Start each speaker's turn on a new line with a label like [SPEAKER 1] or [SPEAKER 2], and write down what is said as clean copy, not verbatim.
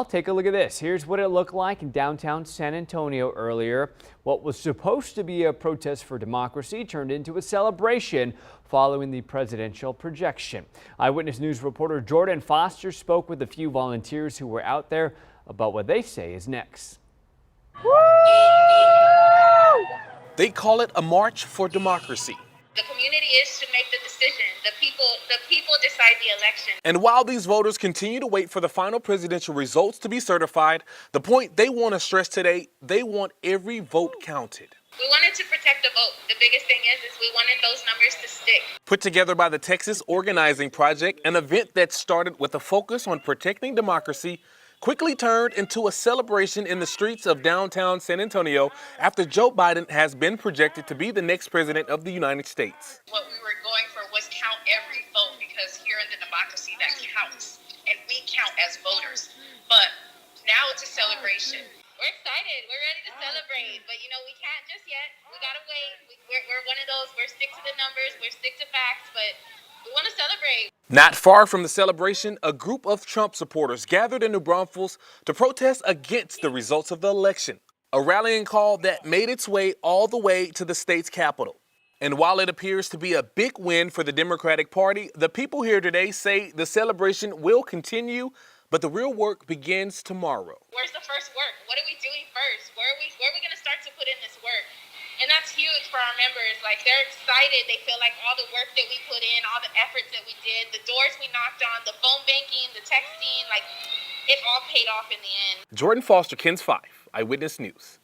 [SPEAKER 1] I'll take a look at this. Here's what it looked like in downtown San Antonio earlier. What was supposed to be a protest for democracy turned into a celebration following the presidential projection. Eyewitness News reporter Jordan Foster spoke with a few volunteers who were out there about what they say is next.
[SPEAKER 2] They call it a march for democracy.
[SPEAKER 3] The community is to make the decision. The people decide the election.
[SPEAKER 2] And while these voters continue to wait for the final presidential results to be certified, the point they want to stress today, they want every vote counted.
[SPEAKER 3] We wanted to protect the vote. The biggest thing is we wanted those numbers to stick.
[SPEAKER 2] Put together by the Texas Organizing Project, an event that started with a focus on protecting democracy quickly turned into a celebration in the streets of downtown San Antonio after Joe Biden has been projected to be the next president of the United States.
[SPEAKER 3] What we were going for was count every vote, because here in the democracy that counts, and we count as voters. But now it's a celebration. We're excited. We're ready to celebrate, but we can't just yet. We gotta wait. We're one of those. We're stick to the numbers. We're stick to facts, but we want to celebrate.
[SPEAKER 2] Not far from the celebration, a group of Trump supporters gathered in New Braunfels to protest against the results of the election, a rallying call that made its way all the way to the state's capital. And while it appears to be a big win for the Democratic Party, the people here today say the celebration will continue, but the real work begins tomorrow.
[SPEAKER 3] Where's the first work? What are we doing first? Where are we going to start to put in this work? And that's huge for our members. Like, they're excited. They feel like all the work that we put in, all the efforts that we did, the doors we knocked on, the phone banking, the texting, like, it all paid off in the end.
[SPEAKER 2] Jordan Foster, KENS 5, Eyewitness News.